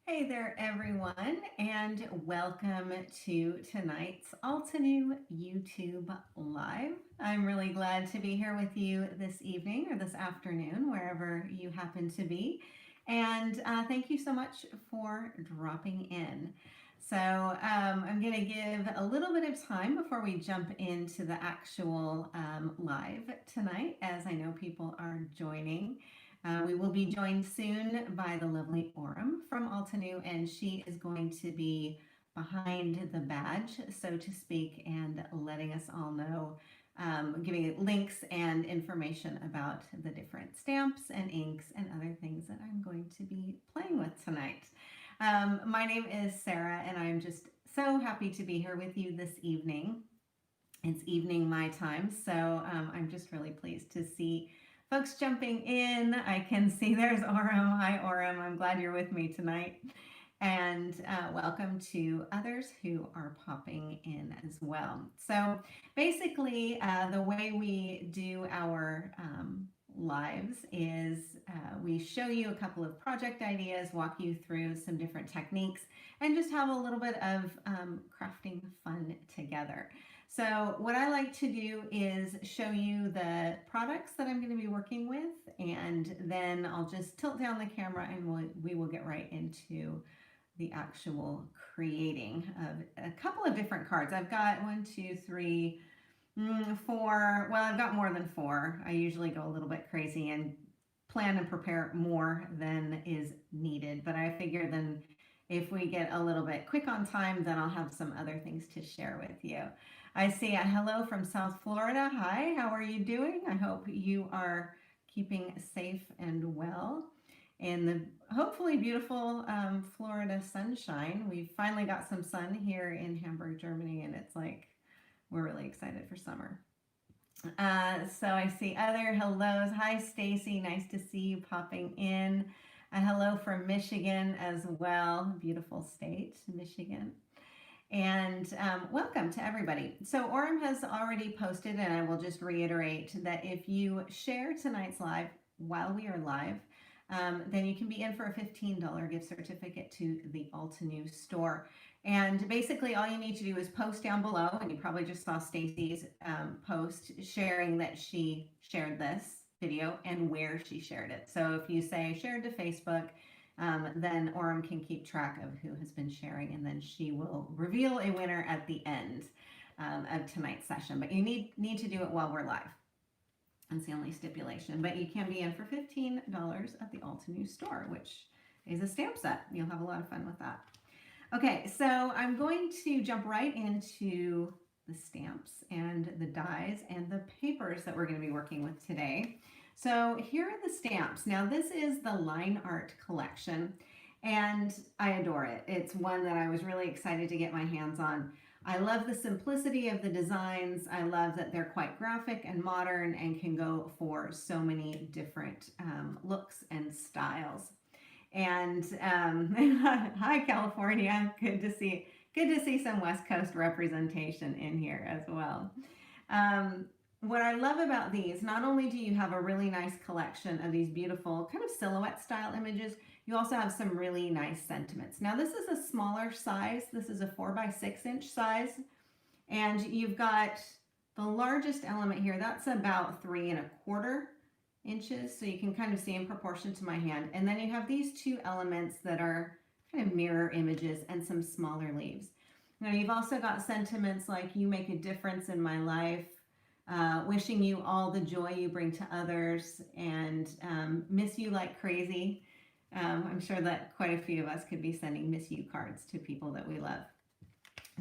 Hey there, everyone, and welcome to tonight's Altenew YouTube Live. I'm really glad to be here with you this evening or this afternoon, wherever you happen to be. And thank you so much for dropping in. I'm going to give a little bit of time before we jump into the actual live tonight, as I know people are joining. We will be joined soon by the lovely Orem from Altenew, and she is going to be behind the badge, so to speak, and letting us all know, giving links and information about the different stamps and inks and other things that I'm going to be playing with tonight. My name is Sarah, and I'm just so happy to be here with you this evening. It's evening my time, so I'm just really pleased to see folks jumping in. I can see there's Orem. Hi, Orem. I'm glad you're with me tonight. And welcome to others who are popping in as well. So basically, the way we do our lives is we show you a couple of project ideas, walk you through some different techniques, and just have a little bit of crafting fun together. So what I like to do is show you the products that I'm going to be working with, and then I'll just tilt down the camera and we will get right into the actual creating of a couple of different cards. I've got 1, 2, 3, 4. Well, I've got more than 4. I usually go a little bit crazy and plan and prepare more than is needed, but I figure then if we get a little bit quick on time, then I'll have some other things to share with you. I see a hello from South Florida. Hi, how are you doing? I hope you are keeping safe and well in the hopefully beautiful Florida sunshine. We finally got some sun here in Hamburg, Germany, and it's like we're really excited for summer. So I see other hellos. Hi, Stacy. Nice to see you popping in. A hello from Michigan as well. Beautiful state, Michigan. And welcome to everybody. So Orem has already posted, and I will just reiterate that if you share tonight's live while we are live, then you can be in for a $15 gift certificate to the Altenew store. And basically all you need to do is post down below, and you probably just saw Stacy's post sharing that she shared this video and where she shared it. So if you say shared to Facebook, then Orem can keep track of who has been sharing, and then she will reveal a winner at the end of tonight's session. But you need to do it while we're live. That's the only stipulation. But you can be in for $15 at the Altenew store, which is a stamp set. You'll have a lot of fun with that. Okay, so I'm going to jump right into the stamps and the dies and the papers that we're going to be working with today. So here are the stamps. Now this is the line art collection, and I adore it. It's one that I was really excited to get my hands on. I love the simplicity of the designs. I love that they're quite graphic and modern and can go for so many different looks and styles. And hi, California. Good to see some West Coast representation in here as well. What I love about these, not only do you have a really nice collection of these beautiful kind of silhouette style images, you also have some really nice sentiments. Now this is a smaller size. This is a 4x6 inch size. And you've got the largest element here. That's about 3¼ inches. So you can kind of see in proportion to my hand. And then you have these two elements that are kind of mirror images and some smaller leaves. Now you've also got sentiments like you make a difference in my life. Wishing you all the joy you bring to others, and miss you like crazy. I'm sure that quite a few of us could be sending miss you cards to people that we love.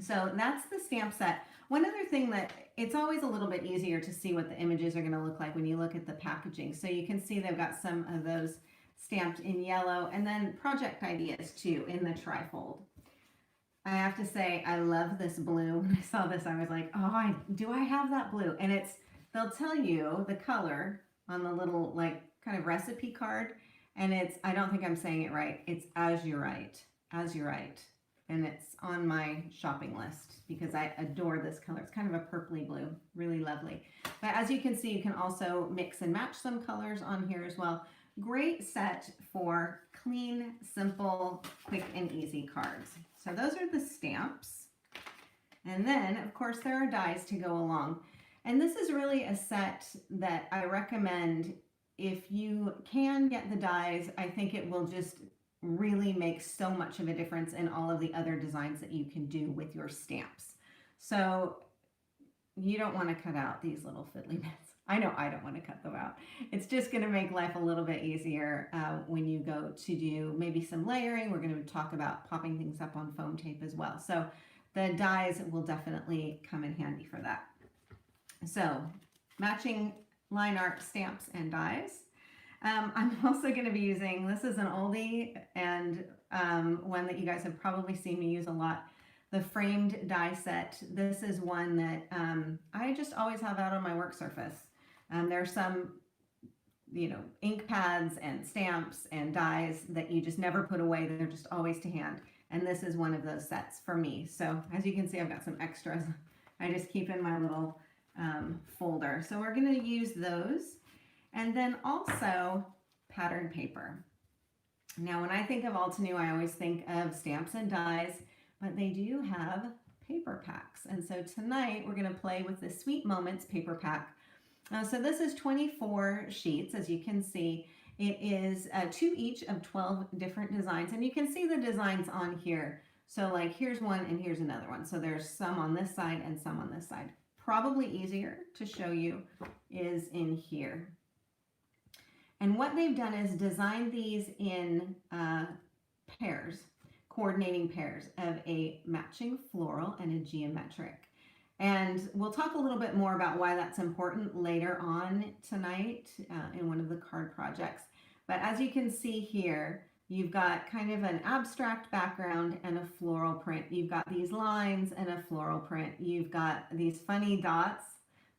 So that's the stamp set. One other thing that it's always a little bit easier to see what the images are going to look like when you look at the packaging. So you can see they've got some of those stamped in yellow, and then project ideas too in the trifold. I have to say, I love this blue. When I saw this, I was like, oh, do I have that blue? And they'll tell you the color on the little like kind of recipe card. And I don't think I'm saying it right. It's azurite, azurite. And it's on my shopping list because I adore this color. It's kind of a purpley blue, really lovely. But as you can see, you can also mix and match some colors on here as well. Great set for clean, simple, quick and easy cards. So those are the stamps. And then, of course, there are dies to go along. And this is really a set that I recommend. If you can get the dies, I think it will just really make so much of a difference in all of the other designs that you can do with your stamps. So you don't want to cut out these little fiddly bits. I know I don't want to cut them out. It's just going to make life a little bit easier when you go to do maybe some layering. We're going to talk about popping things up on foam tape as well. So the dies will definitely come in handy for that. So matching line art stamps and dies. I'm also going to be using, this is an oldie and one that you guys have probably seen me use a lot, the framed die set. This is one that I just always have out on my work surface. There's some, you know, ink pads and stamps and dies that you just never put away. They're just always to hand. And this is one of those sets for me. So as you can see, I've got some extras I just keep in my little folder. So we're going to use those. And then also pattern paper. Now, when I think of Altenew, I always think of stamps and dies, but they do have paper packs. And so tonight we're going to play with the Sweet Moments paper pack. So this is 24 sheets, as you can see. It is 2 each of 12 different designs, and you can see the designs on here. So like here's one and here's another one. So there's some on this side and some on this side. Probably easier to show you is in here. And what they've done is designed these in pairs, coordinating pairs of a matching floral and a geometric. And we'll talk a little bit more about why that's important later on tonight in one of the card projects. But as you can see here, you've got kind of an abstract background and a floral print. You've got these lines and a floral print. You've got these funny dots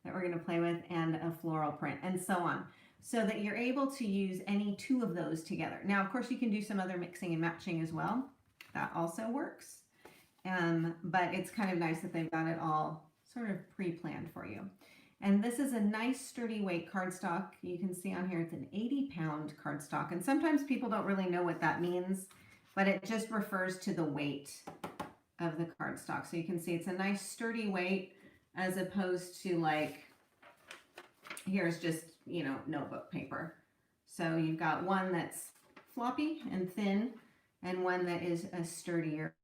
that we're going to play with and a floral print, and so on, so that you're able to use any 2 of those together. Now, of course, you can do some other mixing and matching as well. That also works. But it's kind of nice that they've got it all sort of pre-planned for you. And this is a nice sturdy weight cardstock. You can see on here it's an 80-pound cardstock. And sometimes people don't really know what that means, but it just refers to the weight of the cardstock. So you can see it's a nice sturdy weight as opposed to like, here's just, you know, notebook paper. So you've got one that's floppy and thin and one that is a sturdier,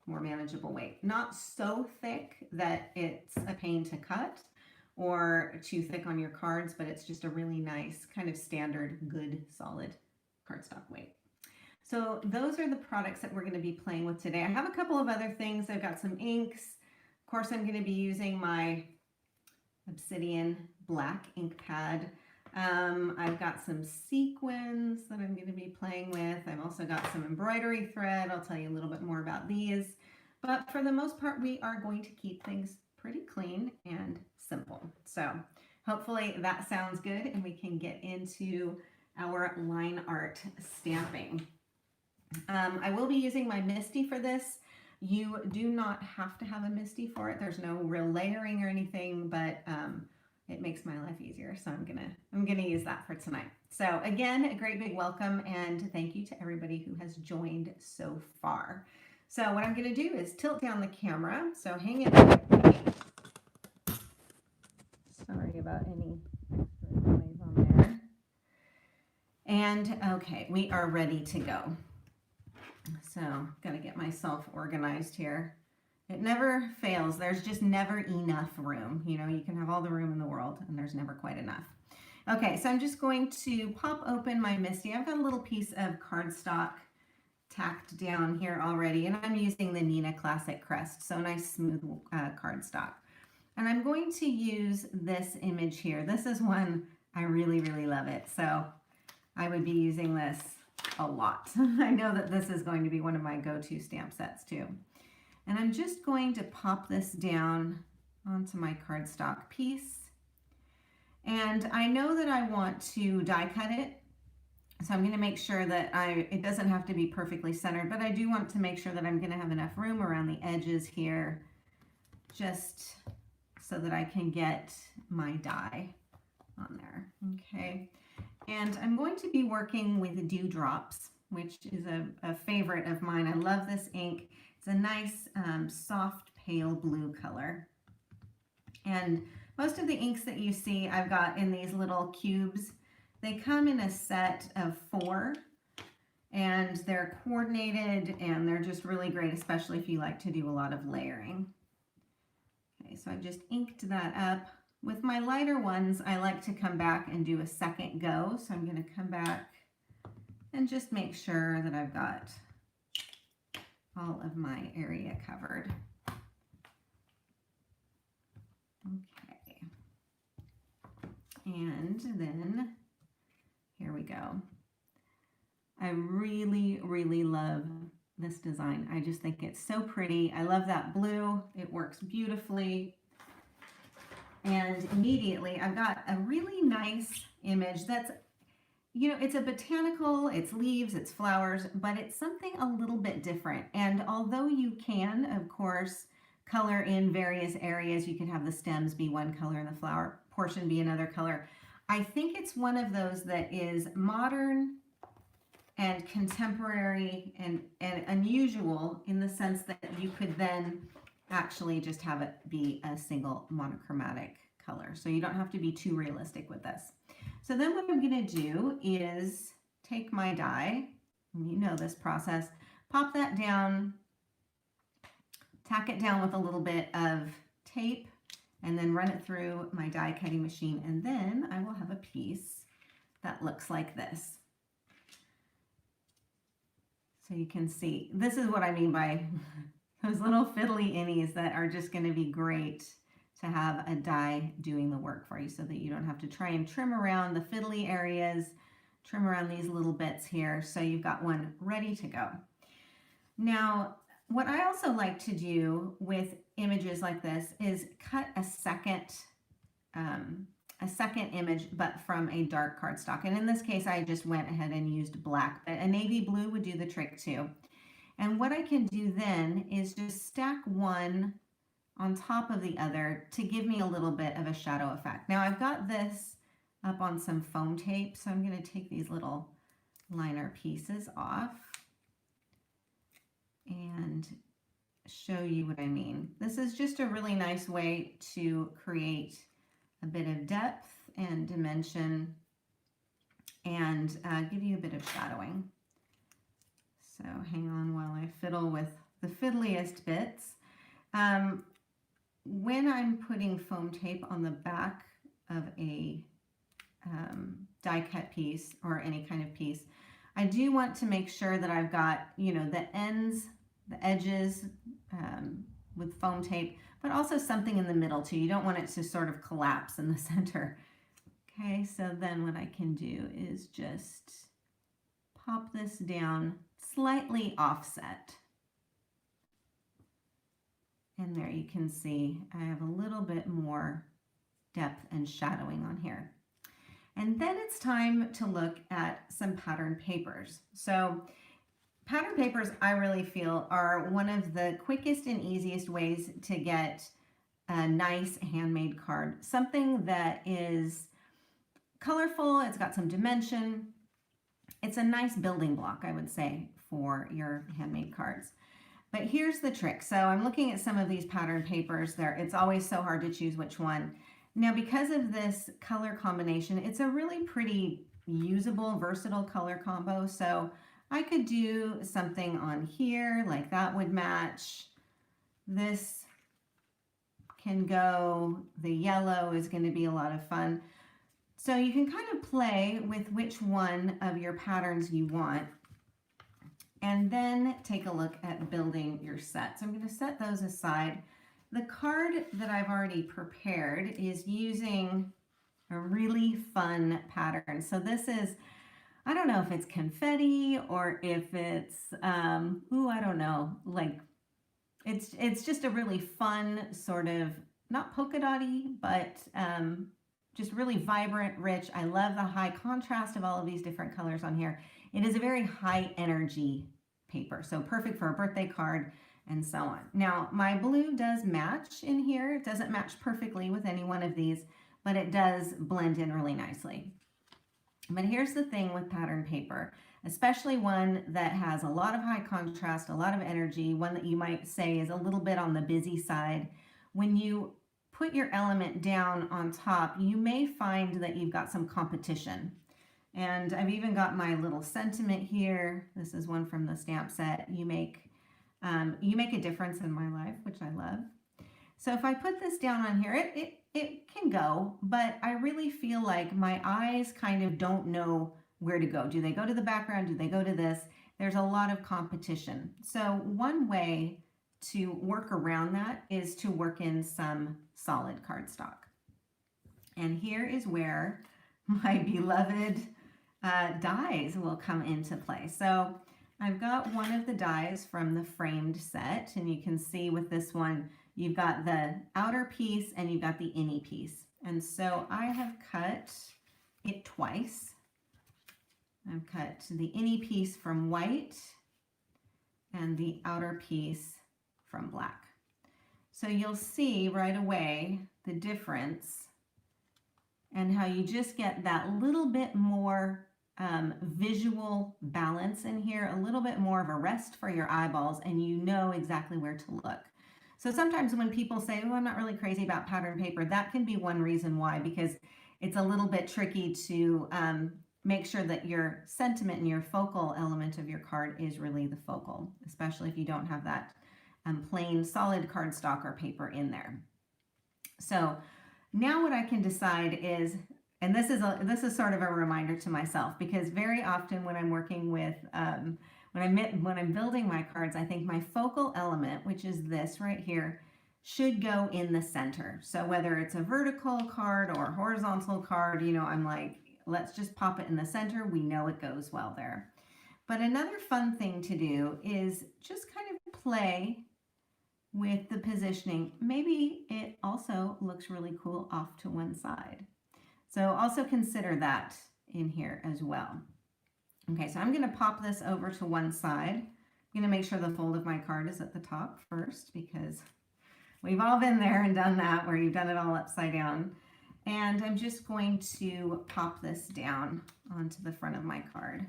more manageable weight. Not so thick that it's a pain to cut or too thick on your cards, but it's just a really nice kind of standard, good, solid cardstock weight. So those are the products that we're going to be playing with today. I have a couple of other things. I've got some inks. Of course, I'm going to be using my Obsidian black ink pad. I've got some sequins that I'm going to be playing with. I've also got some embroidery thread. I'll tell you a little bit more about these. But for the most part, we are going to keep things pretty clean and simple. So hopefully that sounds good and we can get into our line art stamping. I will be using my Misty for this. You do not have to have a Misty for it. There's no real layering or anything, but it makes my life easier. So I'm gonna use that for tonight. So again, a great big welcome and thank you to everybody who has joined so far. So what I'm gonna do is tilt down the camera. So hang it with me. Sorry about any extra noise on there. And okay, we are ready to go. So gotta get myself organized here. It never fails. There's just never enough room. You know, you can have all the room in the world and there's never quite enough. Okay, so I'm just going to pop open my Misty. I've got a little piece of cardstock tacked down here already, and I'm using the Nina Classic Crest, so nice smooth cardstock. And I'm going to use this image here. This is one, I really, really love it. So I would be using this a lot. I know that this is going to be one of my go-to stamp sets too. And I'm just going to pop this down onto my cardstock piece. And I know that I want to die cut it. So I'm going to make sure that it doesn't have to be perfectly centered, but I do want to make sure that I'm going to have enough room around the edges here, just so that I can get my die on there. Okay. And I'm going to be working with Dewdrops, which is a favorite of mine. I love this ink. It's a nice soft pale blue color. And most of the inks that you see I've got in these little cubes, they come in a set of 4 and they're coordinated and they're just really great, especially if you like to do a lot of layering. Okay, so I've just inked that up. With my lighter ones, I like to come back and do a second go. So I'm going to come back and just make sure that I've got all of my area covered. Okay. And then here we go. I really, really love this design. I just think it's so pretty. I love that blue. It works beautifully. And immediately I've got a really nice image that's, you know, it's a botanical, it's leaves, it's flowers, but it's something a little bit different. And although you can, of course, color in various areas, you can have the stems be one color and the flower portion be another color. I think it's one of those that is modern and contemporary and unusual in the sense that you could then actually just have it be a single monochromatic color. So you don't have to be too realistic with this. So then what I'm going to do is take my die, and you know this process, pop that down, tack it down with a little bit of tape, and then run it through my die cutting machine. And then I will have a piece that looks like this. So you can see, this is what I mean by those little fiddly innies that are just going to be great to have a die doing the work for you so that you don't have to try and trim around the fiddly areas, trim around these little bits here. So you've got one ready to go. Now, what I also like to do with images like this is cut a second image, but from a dark cardstock. And in this case, I just went ahead and used black, but a navy blue would do the trick too. And what I can do then is just stack one on top of the other to give me a little bit of a shadow effect. Now I've got this up on some foam tape, so I'm going to take these little liner pieces off and show you what I mean. This is just a really nice way to create a bit of depth and dimension and give you a bit of shadowing. So hang on while I fiddle with the fiddliest bits. When I'm putting foam tape on the back of a die cut piece or any kind of piece, I do want to make sure that I've got, you know, the ends, the edges with foam tape, but also something in the middle too. You don't want it to sort of collapse in the center. Okay, so then what I can do is just pop this down slightly offset. And there you can see I have a little bit more depth and shadowing on here. And then it's time to look at some pattern papers. So pattern papers, I really feel, are one of the quickest and easiest ways to get a nice handmade card. Something that is colorful, it's got some dimension. It's a nice building block, I would say, for your handmade cards. But here's the trick. So I'm looking at some of these pattern papers there. It's always so hard to choose which one. Now, because of this color combination, it's a really pretty usable, versatile color combo. So I could do something on here, like that would match. This can go, the yellow is going to be a lot of fun. So you can kind of play with which one of your patterns you want. And then take a look at building your set. So I'm going to set those aside. The card that I've already prepared is using a really fun pattern. So this is, I don't know if it's confetti or if it's, I don't know, like it's just a really fun sort of, not polka dotty, but just really vibrant, rich. I love the high contrast of all of these different colors on here. It is a very high energy paper, so perfect for a birthday card and so on. Now, my blue does match in here. It doesn't match perfectly with any one of these, but it does blend in really nicely. But here's the thing with pattern paper, especially one that has a lot of high contrast, a lot of energy, one that you might say is a little bit on the busy side. When you put your element down on top, you may find that you've got some competition. And I've even got my little sentiment here. This is one from the stamp set. You make a difference in my life, which I love. So if I put this down on here, it can go, but I really feel like my eyes kind of don't know where to go. Do they go to the background? Do they go to this? There's a lot of competition. So one way to work around that is to work in some solid cardstock. And here is where my beloved dies will come into play. So I've got one of the dies from the framed set, and you can see with this one, you've got the outer piece and you've got the innie piece. And so I have cut it twice. I've cut the innie piece from white and the outer piece from black. So you'll see right away the difference and how you just get that little bit more visual balance in here, a little bit more of a rest for your eyeballs, and you know exactly where to look. So sometimes when people say, oh, I'm not really crazy about pattern paper, that can be one reason why, because it's a little bit tricky to make sure that your sentiment and your focal element of your card is really the focal, especially if you don't have that plain solid cardstock or paper in there. So now what I can decide is, and this is sort of a reminder to myself, because very often when I'm working with when I'm building my cards, I think my focal element, which is this right here, should go in the center. So whether it's a vertical card or a horizontal card, you know, I'm like, let's just pop it in the center. We know it goes well there. But another fun thing to do is just kind of play with the positioning. Maybe it also looks really cool off to one side. So also consider that in here as well. Okay, so I'm going to pop this over to one side. I'm going to make sure the fold of my card is at the top first, because we've all been there and done that, where you've done it all upside down. And I'm just going to pop this down onto the front of my card.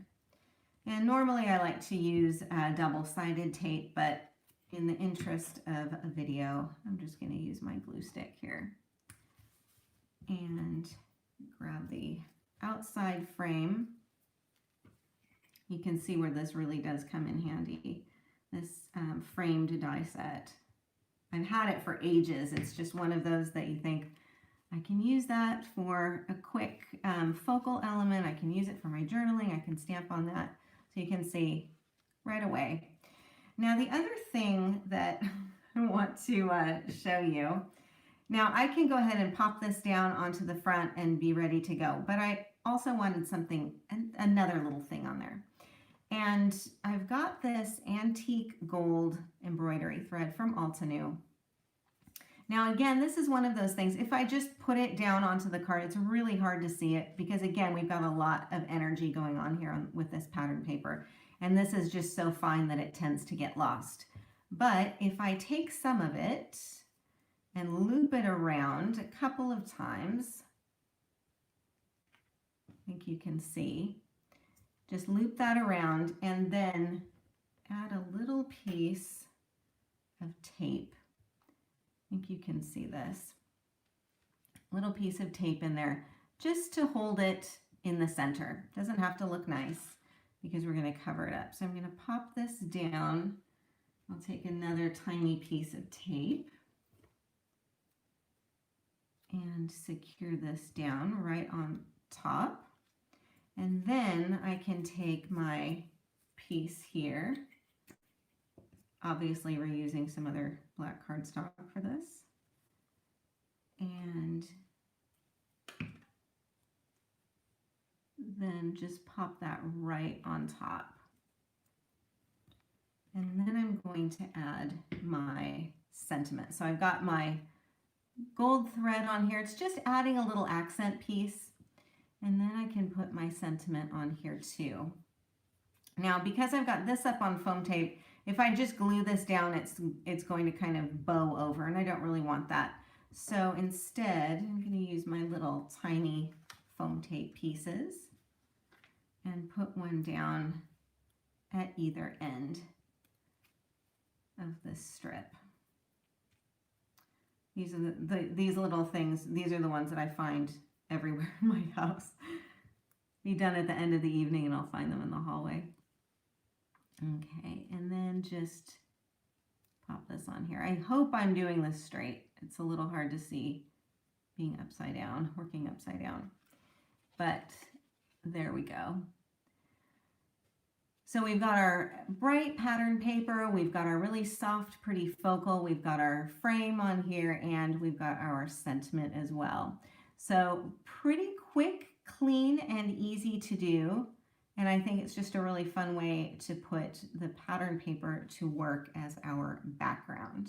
And normally I like to use double-sided tape, but in the interest of a video, I'm just going to use my glue stick here and grab the outside frame. You can see where this really does come in handy, this framed die set. I've had it for ages. It's just one of those that you think, I can use that for a quick focal element. I can use it for my journaling. I can stamp on that. So you can see right away. Now the other thing that I want to show you, now I can go ahead and pop this down onto the front and be ready to go, but I also wanted something, another little thing on there. And I've got this antique gold embroidery thread from Altenew. Now again, this is one of those things, if I just put it down onto the card, it's really hard to see it, because again, we've got a lot of energy going on here with this pattern paper. And this is just so fine that it tends to get lost. But if I take some of it and loop it around a couple of times, I think you can see, just loop that around and then add a little piece of tape. I think you can see this. Little piece of tape in there just to hold it in the center. Doesn't have to look nice, because we're going to cover it up. So I'm going to pop this down. I'll take another tiny piece of tape and secure this down right on top. And then I can take my piece here. Obviously, we're using some other black cardstock for this. And then just pop that right on top. And then I'm going to add my sentiment. So I've got my gold thread on here. It's just adding a little accent piece. And then I can put my sentiment on here too. Now, because I've got this up on foam tape, if I just glue this down, it's going to kind of bow over, and I don't really want that. So instead, I'm going to use my little tiny foam tape pieces. and put one down at either end of this strip. These are these little things, these are the ones that I find everywhere in my house. Be done at the end of the evening and I'll find them in the hallway. Okay, and then just pop this on here. I hope I'm doing this straight. It's a little hard to see being upside down, working upside down. But there we go. So we've got our bright pattern paper, we've got our really soft, pretty focal, we've got our frame on here, and we've got our sentiment as well. So pretty quick, clean, and easy to do. And I think it's just a really fun way to put the pattern paper to work as our background.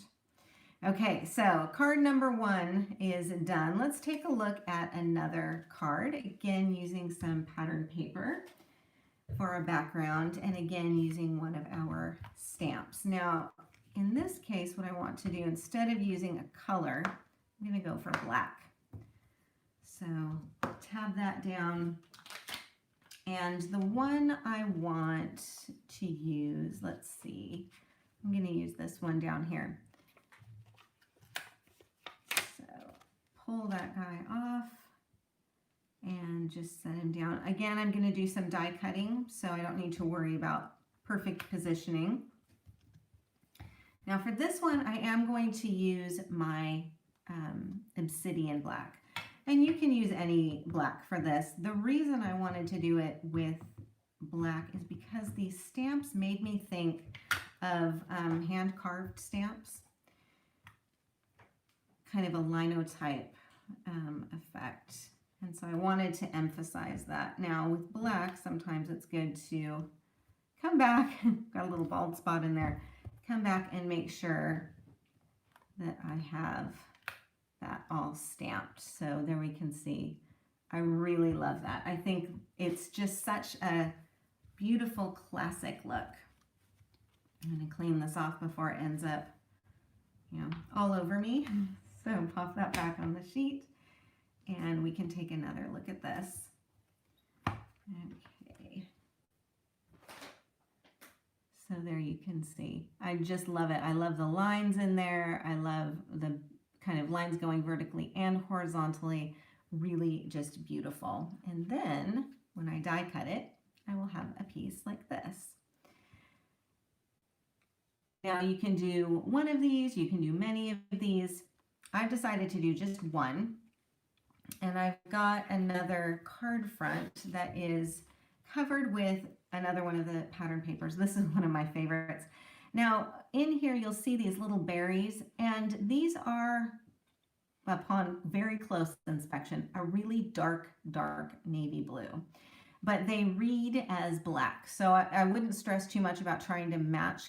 Okay, so card number 1 is done. Let's take a look at another card, again using some pattern paper for our background, and again using one of our stamps. Now, in this case, what I want to do, instead of using a color, I'm going to go for black. So tab that down. And the one I want to use, let's see, I'm going to use this one down here. So pull that guy off and just set him down. Again, I'm going to do some die cutting, so I don't need to worry about perfect positioning. Now for this one, I am going to use my obsidian black. And you can use any black for this. The reason I wanted to do it with black is because these stamps made me think of hand-carved stamps. Kind of a linotype effect. And so I wanted to emphasize that. Now with black, sometimes it's good to come back, got a little bald spot in there, come back and make sure that I have that all stamped. So there we can see, I really love that. I think it's just such a beautiful classic look. I'm going to clean this off before it ends up, all over me. So pop that back on the sheet. And we can take another look at this. Okay. So there you can see. I just love it. I love the lines in there. I love the kind of lines going vertically and horizontally. Really just beautiful. And then when I die cut it, I will have a piece like this. Now you can do one of these. You can do many of these. I've decided to do just one. And I've got another card front that is covered with another one of the pattern papers. This is one of my favorites. Now, in here, you'll see these little berries, and these are, upon very close inspection, a really dark, dark navy blue. But they read as black. So I wouldn't stress too much about trying to match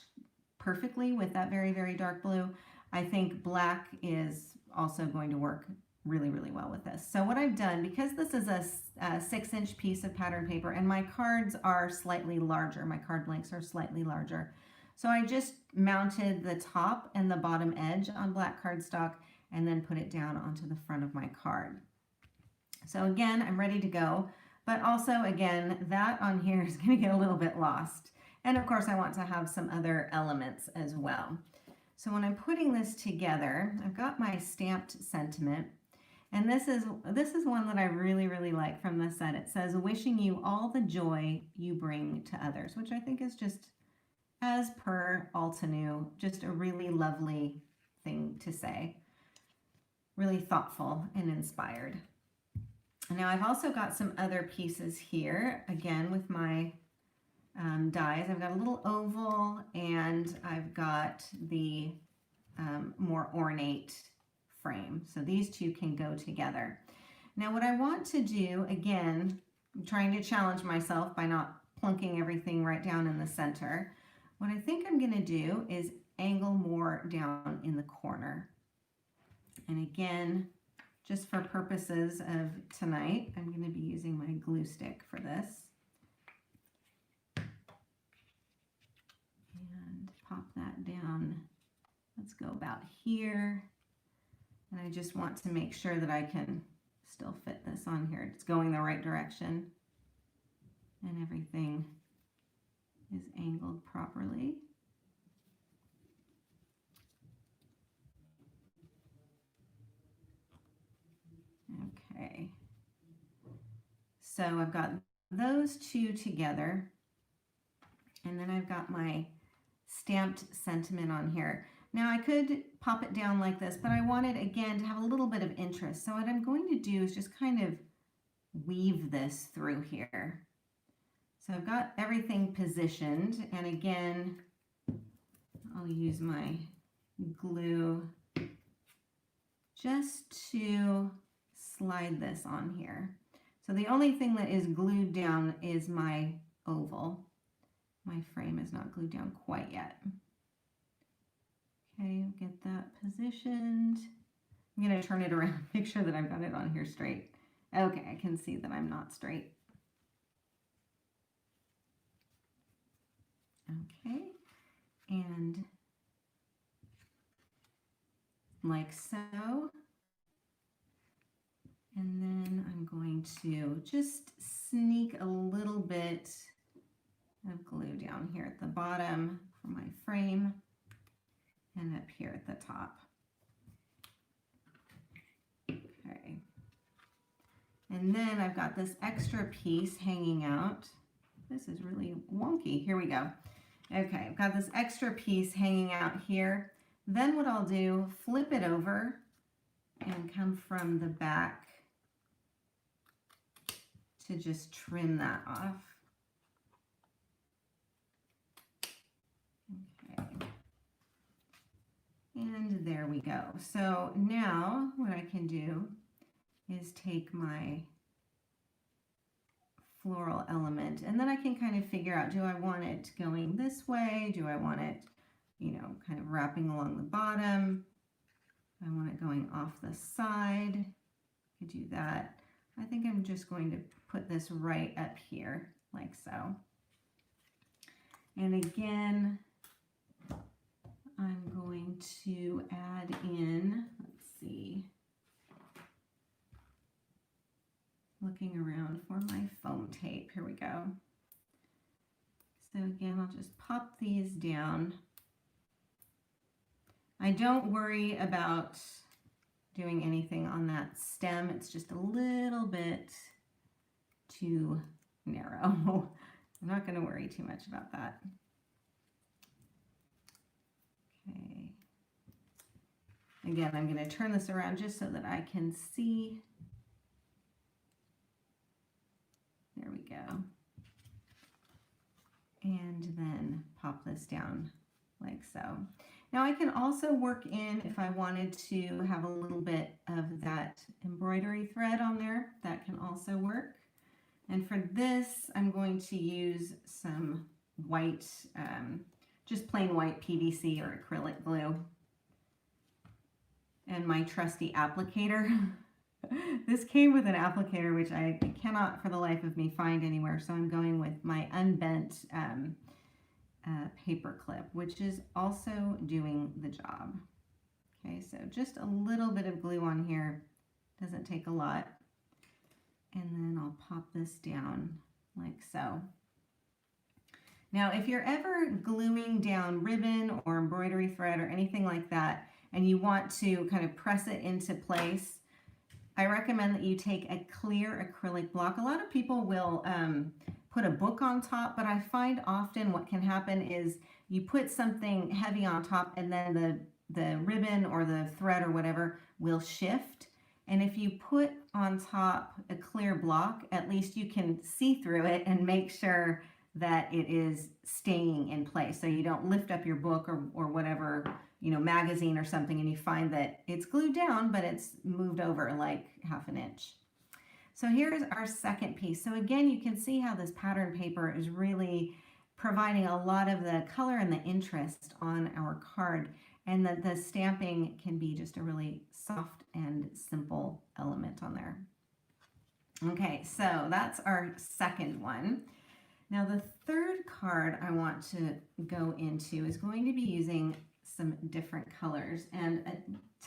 perfectly with that very, very dark blue. I think black is also going to work really, really well with this. So what I've done, because this is a 6-inch piece of pattern paper and my cards are slightly larger, my card blanks are slightly larger. So I just mounted the top and the bottom edge on black cardstock and then put it down onto the front of my card. So again, I'm ready to go, but also again, that on here is going to get a little bit lost. And of course I want to have some other elements as well. So when I'm putting this together, I've got my stamped sentiment. And this is one that I really, really like from this set. It says, wishing you all the joy you bring to others, which I think is just, as per Altenew, just a really lovely thing to say. Really thoughtful and inspired. Now I've also got some other pieces here, again with my dies. I've got a little oval and I've got the more ornate frame. So these two can go together. Now what I want to do, again, I'm trying to challenge myself by not plunking everything right down in the center. What I think I'm going to do is angle more down in the corner. And again, just for purposes of tonight, I'm going to be using my glue stick for this. And pop that down. Let's go about here. And I just want to make sure that I can still fit this on here. It's going the right direction. and everything is angled properly. Okay, so I've got those two together, and then I've got my stamped sentiment on here. Now I could pop it down like this, but I wanted again to have a little bit of interest. So what I'm going to do is just kind of weave this through here. So I've got everything positioned, and again, I'll use my glue just to slide this on here. So the only thing that is glued down is my oval. My frame is not glued down quite yet. Okay, get that positioned. I'm going to turn it around, make sure that I've got it on here straight. Okay, I can see that I'm not straight. Okay, and like so. And then I'm going to just sneak a little bit of glue down here at the bottom for my frame and up here at the top. Okay. And then I've got this extra piece hanging out. This is really wonky. Here we go. Okay, I've got this extra piece hanging out here. Then what I'll do, flip it over and come from the back to just trim that off. Okay. And there we go. So now what I can do is take my floral element, and then I can kind of figure out, do I want it going this way? Do I want it, you know, kind of wrapping along the bottom? I want it going off the side. I could do that. I think I'm just going to put this right up here, like so. And again, I'm going to add in, let's see, looking around for my foam tape. Here we go. So again, I'll just pop these down. I don't worry about doing anything on that stem. It's just a little bit too narrow. I'm not going to worry too much about that. Okay. Again, I'm going to turn this around just so that I can see. There we go. And then pop this down like so. Now I can also work in, if I wanted to have a little bit of that embroidery thread on there, that can also work. And for this, I'm going to use some white, just plain white PVC or acrylic glue. And my trusty applicator. This came with an applicator, which I cannot for the life of me find anywhere. So I'm going with my unbent paper clip, which is also doing the job. Okay, so just a little bit of glue on here, doesn't take a lot. And then I'll pop this down like so. Now, if you're ever gluing down ribbon or embroidery thread or anything like that, and you want to kind of press it into place, I recommend that you take a clear acrylic block. A lot of people will put a book on top, but I find often what can happen is you put something heavy on top and then the ribbon or the thread or whatever will shift. And if you put on top a clear block, at least you can see through it and make sure that it is staying in place. So you don't lift up your book or whatever, you know, magazine or something, and you find that it's glued down, but it's moved over like half an inch. So here's our second piece. So again, you can see how this pattern paper is really providing a lot of the color and the interest on our card, and that the stamping can be just a really soft and simple element on there. Okay, so that's our second one. Now the third card I want to go into is going to be using some different colors, and a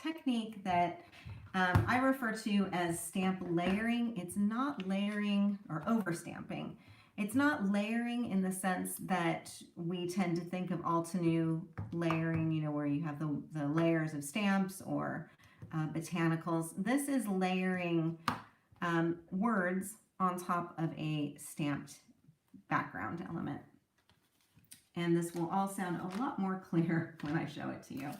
technique that I refer to as stamp layering. It's not layering or over stamping. It's not layering in the sense that we tend to think of Altenew layering, you know, where you have the layers of stamps or botanicals. This is layering words on top of a stamped background element. And this will all sound a lot more clear when I show it to you.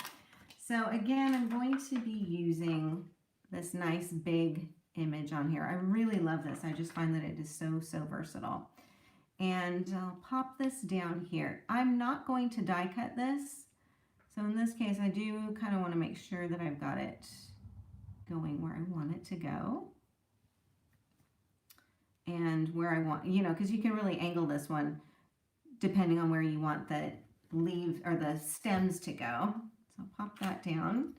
So again, I'm going to be using this nice big image on here. I really love this. I just find that it is so, so versatile. And I'll pop this down here. I'm not going to die cut this. So in this case, I do kind of want to make sure that I've got it going where I want it to go. And where I want, you know, because you can really angle this one depending on where you want the leaves or the stems to go. So I'll pop that down.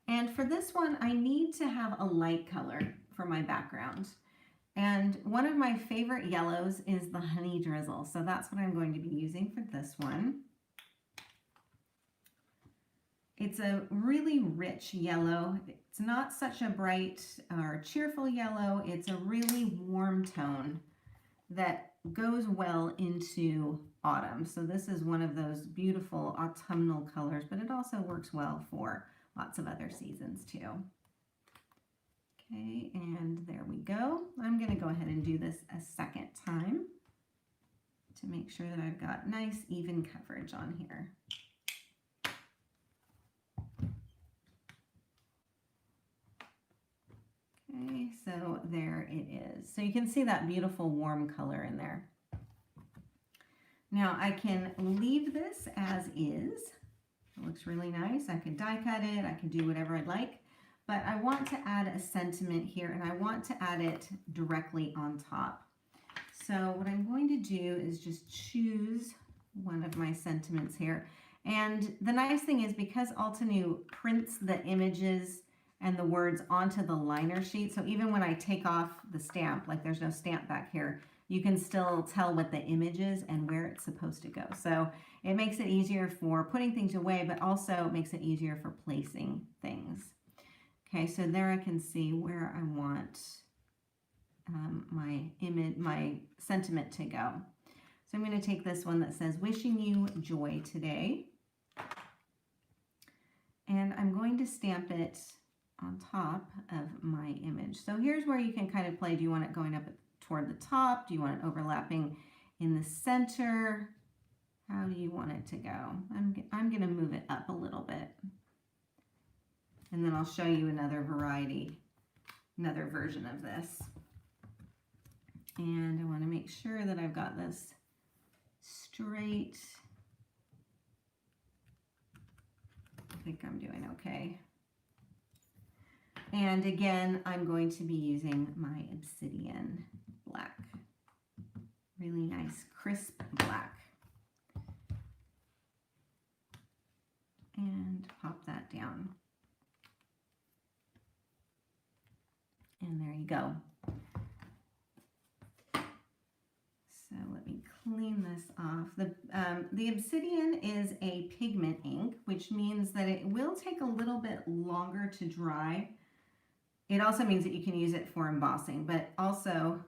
And for this one, I need to have a light color for my background. And one of my favorite yellows is the honey drizzle. So that's what I'm going to be using for this one. It's a really rich yellow. It's not such a bright or cheerful yellow. It's a really warm tone that goes well into autumn. So this is one of those beautiful autumnal colors, but it also works well for lots of other seasons too. Okay, and there we go. I'm going to go ahead and do this a second time to make sure that I've got nice even coverage on here. Okay, so there it is. So you can see that beautiful warm color in there. Now I can leave this as is. It looks really nice. I could die cut it. I can do whatever I'd like. But I want to add a sentiment here, and I want to add it directly on top. So what I'm going to do is just choose one of my sentiments here. And the nice thing is, because Altenew prints the images and the words onto the liner sheet, so even when I take off the stamp, like there's no stamp back here, you can still tell what the image is and where it's supposed to go. So it makes it easier for putting things away, but also makes it easier for placing things. Okay, so there I can see where I want my image, my sentiment to go. So I'm going to take this one that says, "Wishing you joy today." And I'm going to stamp it on top of my image. So here's where you can kind of play. Do you want it going up toward the top? Do you want it overlapping in the center? How do you want it to go? I'm going to move it up a little bit. And then I'll show you another variety, another version of this. And I want to make sure that I've got this straight. I think I'm doing okay. And again, I'm going to be using my obsidian black. Really nice, crisp black. And pop that down. And there you go. So let me clean this off. The obsidian is a pigment ink, which means that it will take a little bit longer to dry. It also means that you can use it for embossing, but also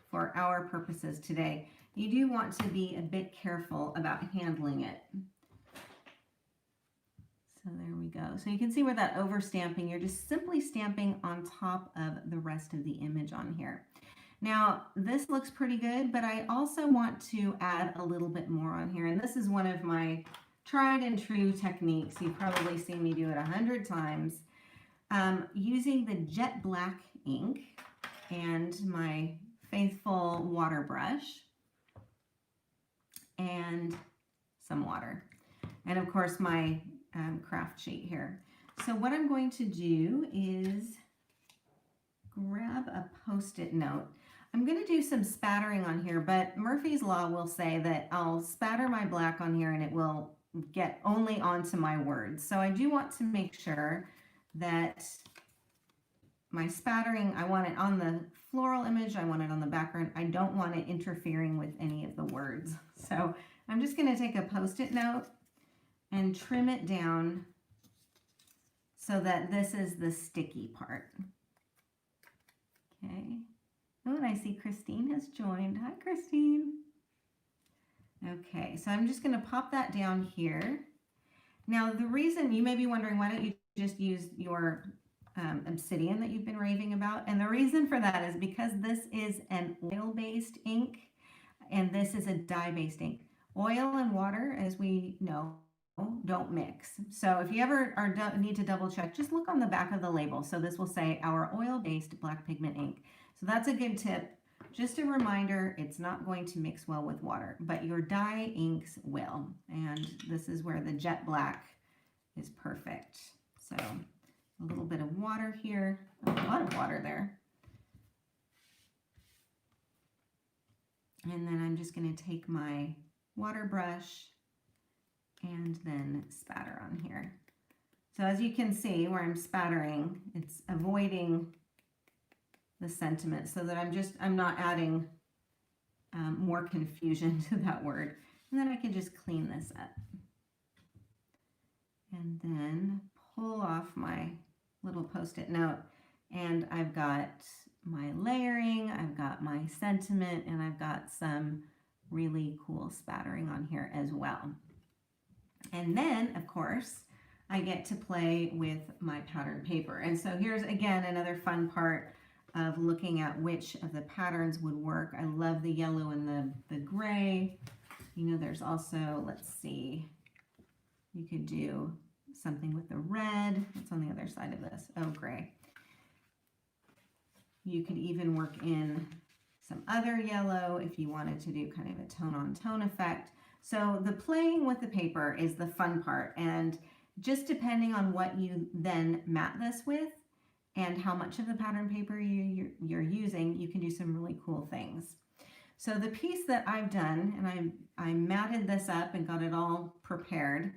for our purposes today, you do want to be a bit careful about handling it. So there we go. So you can see where that overstamping, you're just simply stamping on top of the rest of the image on here. Now, this looks pretty good, but I also want to add a little bit more on here. And this is one of my tried and true techniques. You've probably seen me do it 100 times. Using the jet black ink and my faithful water brush and some water. And of course, my craft sheet here. So what I'm going to do is grab a Post-it note. I'm going to do some spattering on here, but Murphy's Law will say that I'll spatter my black on here and it will get only onto my words. So I do want to make sure that my spattering, I want it on the floral image, I want it on the background. I don't want it interfering with any of the words. So I'm just going to take a Post-it note and trim it down so that this is the sticky part. Okay, Oh, and I see Christine has joined. Hi, Christine. Okay, so I'm just going to pop that down here. Now, the reason you may be wondering, why don't you just use your obsidian that you've been raving about? And the reason for that is because this is an oil-based ink and this is a dye-based ink. Oil and water, as we know, don't mix. So if you ever need to double check, just look on the back of the label. So this will say our oil-based black pigment ink. So that's a good tip. Just a reminder, it's not going to mix well with water, but your dye inks will. And this is where the jet black is perfect. So a little bit of water here, a lot of water there. And then I'm just going to take my water brush and then spatter on here. So as you can see where I'm spattering, it's avoiding the sentiment so that I'm not adding more confusion to that word. And then I can just clean this up. And then pull off my little post-it note. And I've got my layering, I've got my sentiment, and I've got some really cool spattering on here as well. And then, of course, I get to play with my pattern paper. And so here's, again, another fun part of looking at which of the patterns would work. I love the yellow and the gray. You know, there's also, let's see, you could do something with the red. What's on the other side of this? Oh, gray. You could even work in some other yellow if you wanted to do kind of a tone-on-tone effect. So the playing with the paper is the fun part, and just depending on what you then mat this with and how much of the pattern paper you're using, you can do some really cool things. So the piece that I've done, and I matted this up and got it all prepared.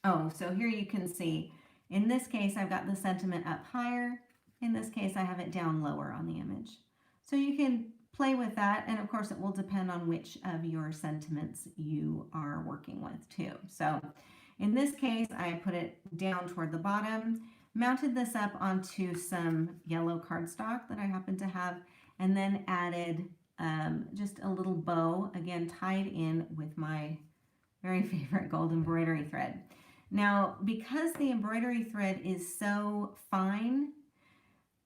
Oh, so here you can see, in this case, I've got the sentiment up higher. In this case, I have it down lower on the image. So you can play with that, and of course it will depend on which of your sentiments you are working with too. So in this case, I put it down toward the bottom, mounted this up onto some yellow cardstock that I happen to have, and then added just a little bow, again tied in with my very favorite gold embroidery thread. Now, because the embroidery thread is so fine,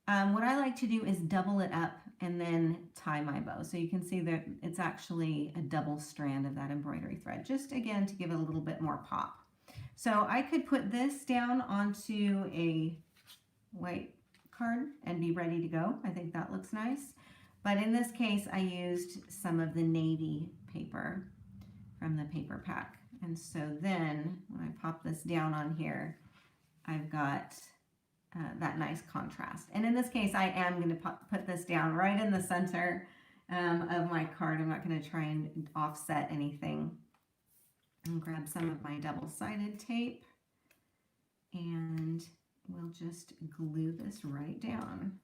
what I like to do is double it up and then tie my bow. So you can see that it's actually a double strand of that embroidery thread, just again to give it a little bit more pop. So I could put this down onto a white card and be ready to go. I think that looks nice. But in this case, I used some of the navy paper from the paper pack. And so then when I pop this down on here, I've got that nice contrast. And in this case, I am going to put this down right in the center of my card. I'm not going to try and offset anything. And grab some of my double-sided tape, and we'll just glue this right down.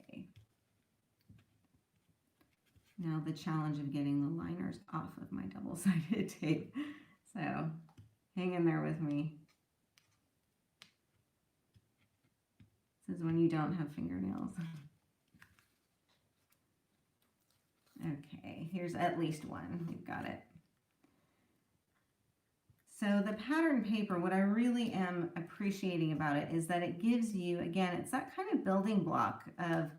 Okay. Now the challenge of getting the liners off of my double-sided tape. So hang in there with me. This is when you don't have fingernails. Okay, here's at least one. We've got it. So the pattern paper, what I really am appreciating about it is that it gives you, again, it's that kind of building block of,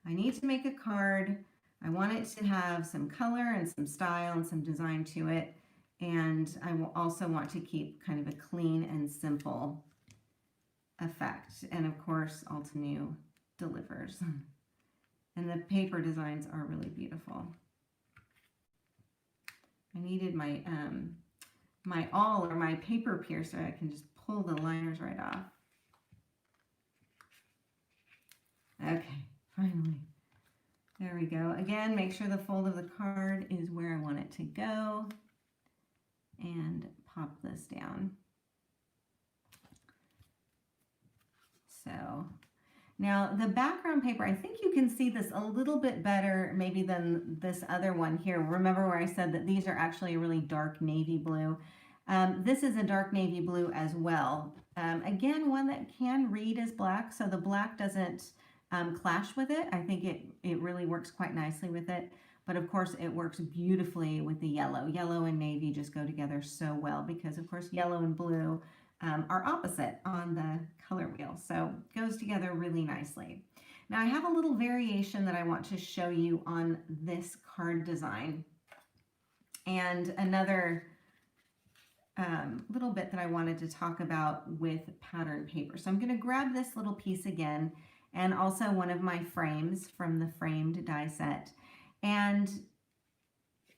I need to make a card. I want it to have some color and some style and some design to it. And I will also want to keep kind of a clean and simple effect. And of course, Altenew delivers. And the paper designs are really beautiful. I needed my my awl or my paper piercer. I can just pull the liners right off. Okay, finally. There we go. Again, make sure the fold of the card is where I want it to go. And pop this down. So now the background paper, I think you can see this a little bit better maybe than this other one here. Remember where I said that these are actually a really dark navy blue. This is a dark navy blue as well. Again, one that can read as black, so the black doesn't clash with it. I think it really works quite nicely with it. But of course, it works beautifully with the yellow. Yellow and navy just go together so well because, of course, yellow and blue are opposite on the color wheel. So it goes together really nicely. Now I have a little variation that I want to show you on this card design. And another little bit that I wanted to talk about with pattern paper. So I'm going to grab this little piece again, and also one of my frames from the framed die set. And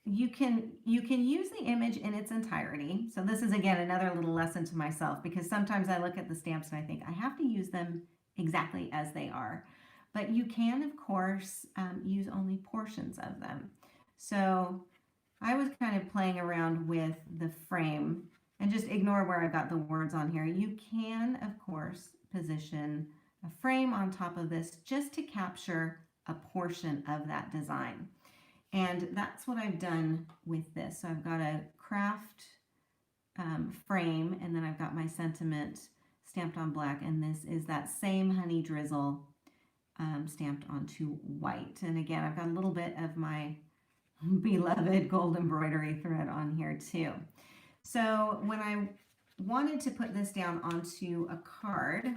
you can use the image in its entirety. So this is, again, another little lesson to myself, because sometimes I look at the stamps and I think I have to use them exactly as they are. But you can, of course, use only portions of them. So I was kind of playing around with the frame, and just ignore where I got the words on here. You can, of course, position a frame on top of this just to capture a portion of that design. And that's what I've done with this. So I've got a craft frame, and then I've got my sentiment stamped on black, and this is that same honey drizzle stamped onto white. And again, I've got a little bit of my beloved gold embroidery thread on here too. So when I wanted to put this down onto a card,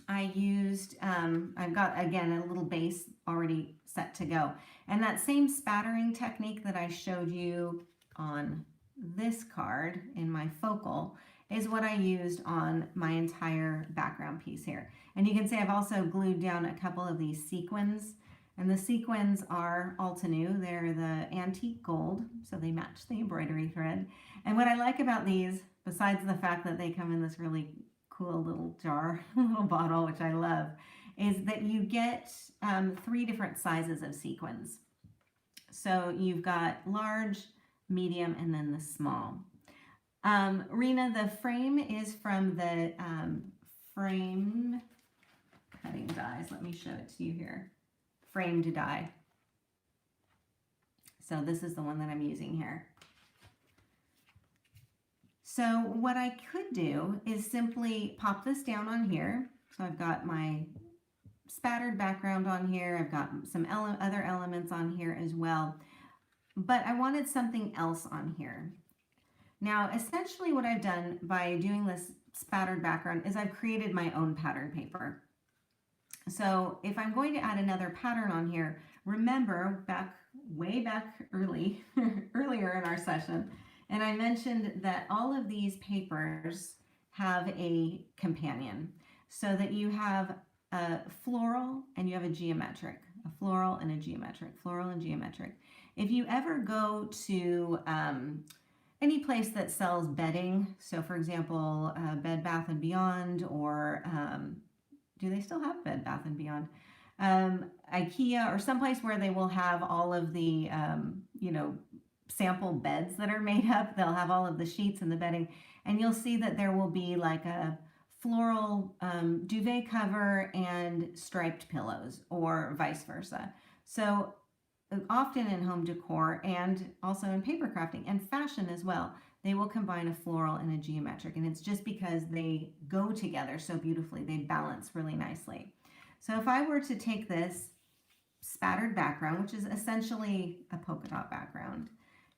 I used, I've got, again, a little base already set to go. And that same spattering technique that I showed you on this card in my focal is what I used on my entire background piece here. And you can see I've also glued down a couple of these sequins. And the sequins are Altenew. They're the antique gold, so they match the embroidery thread. And what I like about these, besides the fact that they come in this really cool little jar, little bottle, which I love, is that you get 3 different sizes of sequins. So you've got large, medium, and then the small. Rena, the frame is from the frame cutting dies. Let me show it to you here. Framed die. So this is the one that I'm using here. So what I could do is simply pop this down on here. So I've got my spattered background on here. I've got some other elements on here as well. But I wanted something else on here. Now, essentially what I've done by doing this spattered background is I've created my own pattern paper. So if I'm going to add another pattern on here, remember way back earlier in our session, and I mentioned that all of these papers have a companion, so that you have a floral and you have a geometric, a floral and a geometric, floral and geometric. If you ever go to any place that sells bedding, so for example, Bed Bath & Beyond, or do they still have Bed Bath & Beyond? IKEA, or someplace where they will have all of the, sample beds that are made up. They'll have all of the sheets and the bedding, and you'll see that there will be like a floral duvet cover and striped pillows, or vice versa. So often in home decor, and also in paper crafting and fashion as well, they will combine a floral and a geometric, and it's just because they go together so beautifully. They balance really nicely. So if I were to take this spattered background, which is essentially a polka dot background,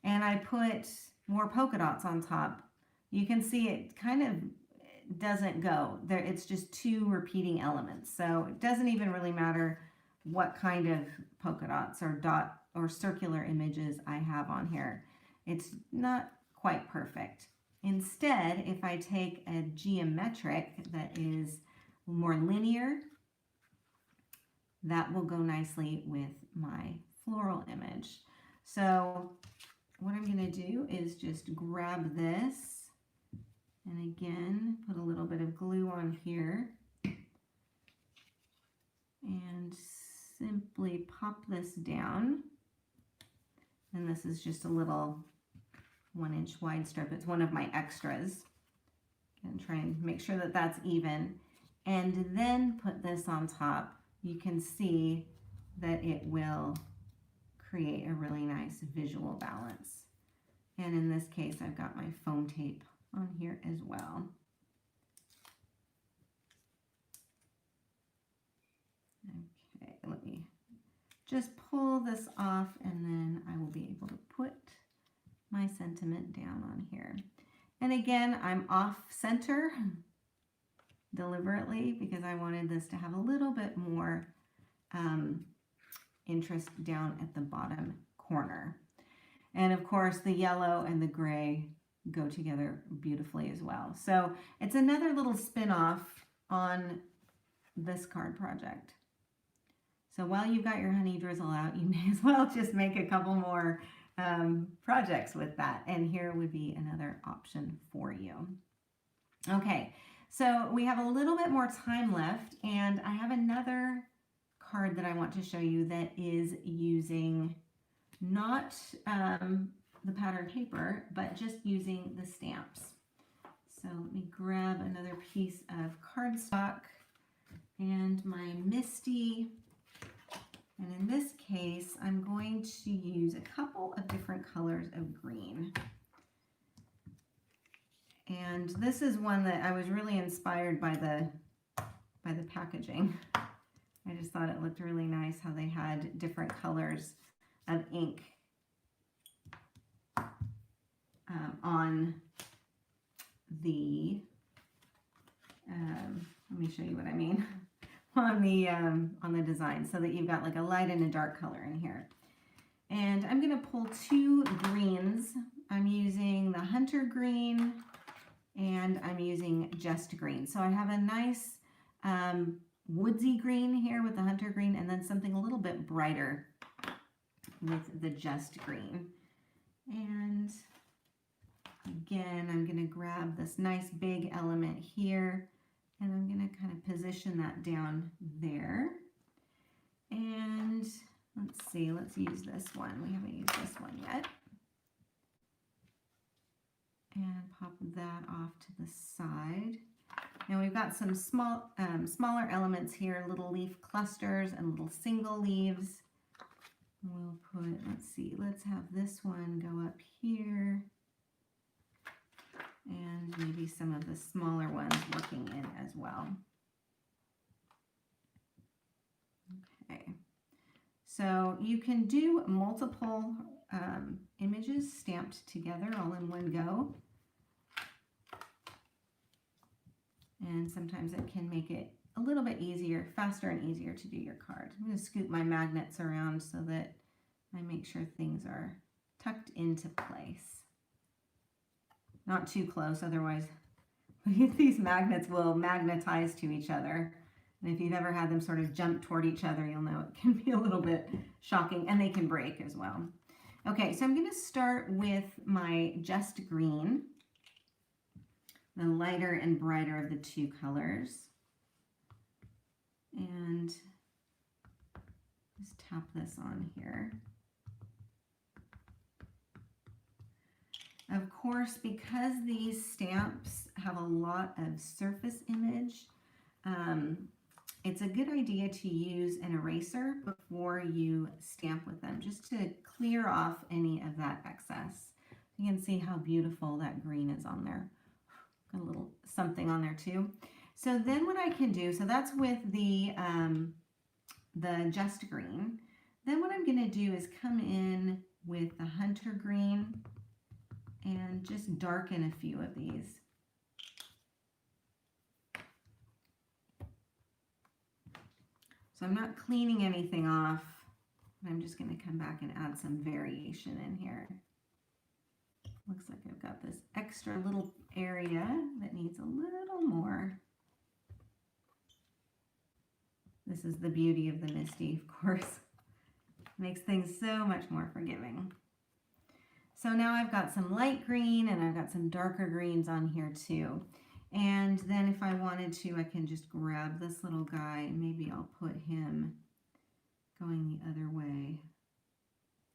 and I put more polka dots on top, you can see it kind of doesn't go there. It's just 2 repeating elements. So it doesn't even really matter what kind of polka dots or dot or circular images I have on here. It's not quite perfect. Instead, if I take a geometric that is more linear, that will go nicely with my floral image. So what I'm going to do is just grab this, and again, put a little bit of glue on here, and simply pop this down. And this is just a little 1-inch wide strip. It's one of my extras. And try and make sure that that's even. And then put this on top. You can see that it will create a really nice visual balance. And in this case, I've got my foam tape on here as well. Okay, let me just pull this off and then I will be able to put my sentiment down on here. And again, I'm off center deliberately because I wanted this to have a little bit more interest down at the bottom corner. And of course, the yellow and the gray go together beautifully as well. So it's another little spin-off on this card project. So while you've got your honey drizzle out, you may as well just make a couple more projects with that. And here would be another option for you. Okay, so we have a little bit more time left, and I have another card that I want to show you that is using not the pattern paper, but just using the stamps. So let me grab another piece of cardstock and my Misty. And in this case, I'm going to use a couple of different colors of green. And this is one that I was really inspired by the packaging. I just thought it looked really nice how they had different colors of ink on the, let me show you what I mean, on the design, so that you've got like a light and a dark color in here. And I'm going to pull two greens. I'm using the Hunter Green and I'm using Just Green. So I have a nice woodsy green here with the Hunter Green, and then something a little bit brighter with the Just Green. And again, I'm going to grab this nice big element here, and I'm going to kind of position that down there. And let's see, let's use this one. We haven't used this one yet. And pop that off to the side. Now we've got some smaller elements here, little leaf clusters and little single leaves. We'll put, let's see, let's have this one go up here. And maybe some of the smaller ones working in as well. Okay, so you can do multiple images stamped together all in one go. And sometimes it can make it a little bit easier, faster and easier to do your card. I'm going to scoot my magnets around so that I make sure things are tucked into place. Not too close, otherwise these magnets will magnetize to each other. And if you've ever had them sort of jump toward each other, you'll know it can be a little bit shocking, and they can break as well. Okay, so I'm going to start with my Just Green, the lighter and brighter of the two colors. And just tap this on here. Of course, because these stamps have a lot of surface image, it's a good idea to use an eraser before you stamp with them, just to clear off any of that excess. You can see how beautiful that green is on there. Got a little something on there too. So then what I can do, so that's with the Just Green. Then what I'm going to do is come in with the Hunter Green and just darken a few of these. So I'm not cleaning anything off. I'm just going to come back and add some variation in here. Looks like I've got this extra little area that needs a little more. This is the beauty of the Misty, of course. Makes things so much more forgiving. So now I've got some light green and I've got some darker greens on here too. And then if I wanted to, I can just grab this little guy and maybe I'll put him going the other way,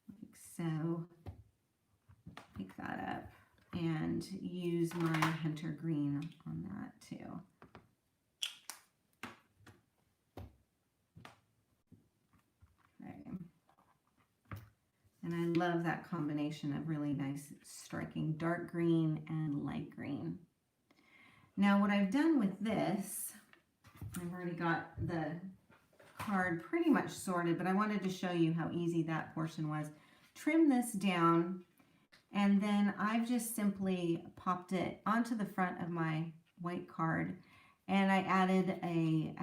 like so. Pick that up and use my Hunter Green on that too. Okay. And I love that combination of really nice striking dark green and light green. Now what I've done with this, I've already got the card pretty much sorted, but I wanted to show you how easy that portion was. Trim this down, and then I've just simply popped it onto the front of my white card, and I added a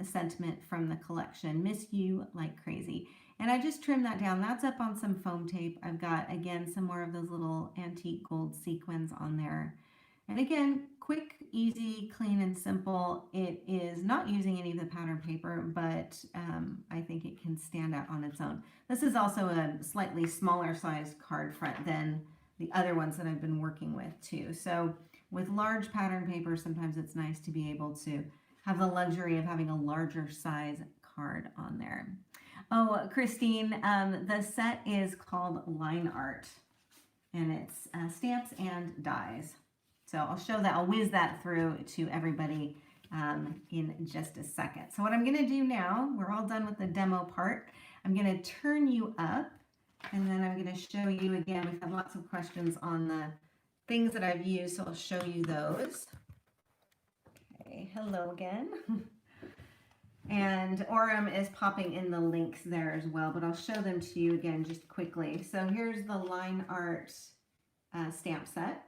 sentiment from the collection, Miss You Like Crazy. And I just trimmed that down. That's up on some foam tape. I've got, again, some more of those little antique gold sequins on there. And again, quick, easy, clean, and simple. It is not using any of the pattern paper, but I think it can stand out on its own. This is also a slightly smaller sized card front than the other ones that I've been working with too. So with large pattern paper, sometimes it's nice to be able to have the luxury of having a larger size card on there. Oh, Christine, the set is called Line Art, and it's stamps and dies. So I'll show that, I'll whiz that through to everybody in just a second. So what I'm going to do now, we're all done with the demo part. I'm going to turn you up, and then I'm going to show you again. We've had lots of questions on the things that I've used, so I'll show you those. Okay, hello again. And Orem is popping in the links there as well, but I'll show them to you again just quickly. So here's the Line Art stamp set,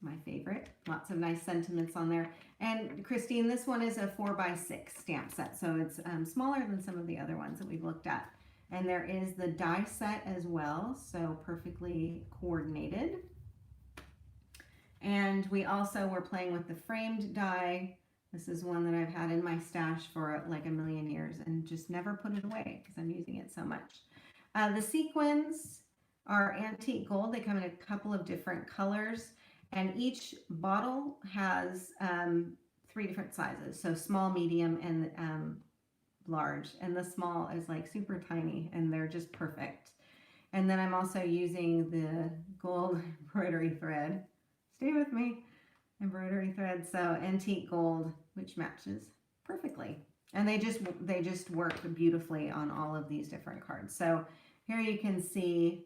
my favorite. Lots of nice sentiments on there. And Christine, this one is a 4x6 stamp set, so it's smaller than some of the other ones that we've looked at. And there is the die set as well, so perfectly coordinated. And we also were playing with the framed die. This is one that I've had in my stash for like a million years and just never put it away because I'm using it so much. The sequins are antique gold. They come in a couple of different colors, and each bottle has 3 different sizes. So small, medium, and large. And the small is like super tiny, and they're just perfect. And then I'm also using the gold embroidery thread. Stay with me. Embroidery thread, so antique gold, which matches perfectly, and they just work beautifully on all of these different cards. So here you can see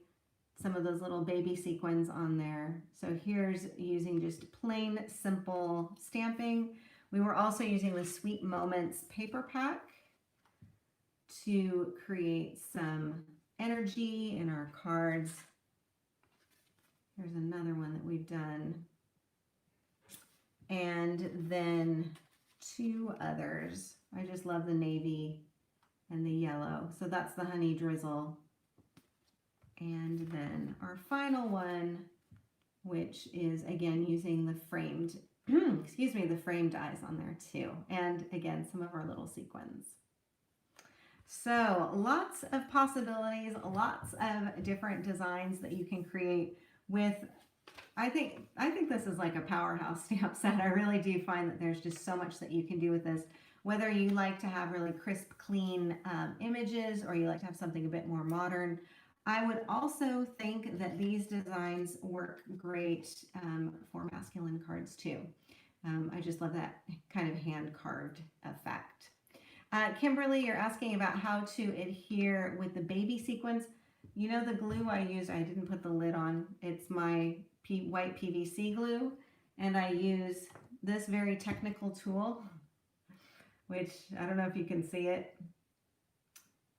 some of those little baby sequins on there. So here's using just plain simple stamping. We were also using the Sweet Moments paper pack to create some energy in our cards. Here's another one that we've done. And then 2 others. I just love the navy and the yellow. So that's the Honey Drizzle. And then our final one, which is again using the framed, excuse me, the framed dies on there too. And again, some of our little sequins. So lots of possibilities, lots of different designs that you can create with. I think this is like a powerhouse stamp set. I really do find that there's just so much that you can do with this. Whether you like to have really crisp, clean images, or you like to have something a bit more modern. I would also think that these designs work great for masculine cards too. I just love that kind of hand-carved effect. Kimberly, you're asking about how to adhere with the baby sequins. You know the glue I use, I didn't put the lid on. It's my white PVC glue, and I use this very technical tool, which I don't know if you can see it.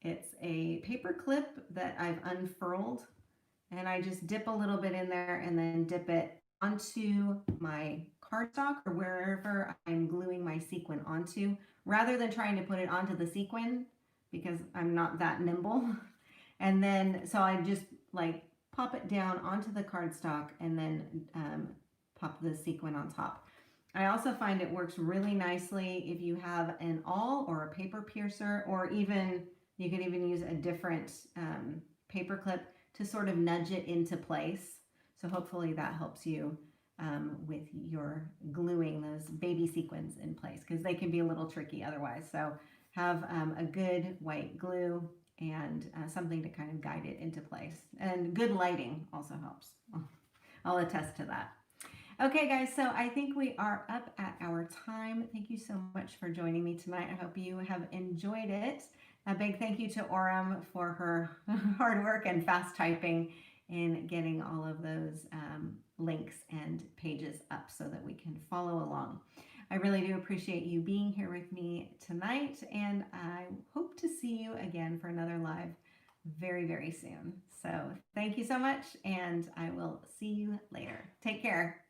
It's a paper clip that I've unfurled, and I just dip a little bit in there and then dip it onto my cardstock or wherever I'm gluing my sequin onto, rather than trying to put it onto the sequin because I'm not that nimble. And then, so I just like pop it down onto the cardstock and then pop the sequin on top. I also find it works really nicely if you have an awl or a paper piercer, or even you can even use a different paper clip to sort of nudge it into place. So hopefully that helps you with your gluing those baby sequins in place, because they can be a little tricky otherwise. So have a good white glue and something to kind of guide it into place. And good lighting also helps. I'll attest to that. Okay, guys, so I think we are up at our time. Thank you so much for joining me tonight. I hope you have enjoyed it. A big thank you to Orem for her hard work and fast typing in getting all of those links and pages up so that we can follow along. I really do appreciate you being here with me tonight, and I hope to see you again for another live very, very soon. So thank you so much, and I will see you later. Take care.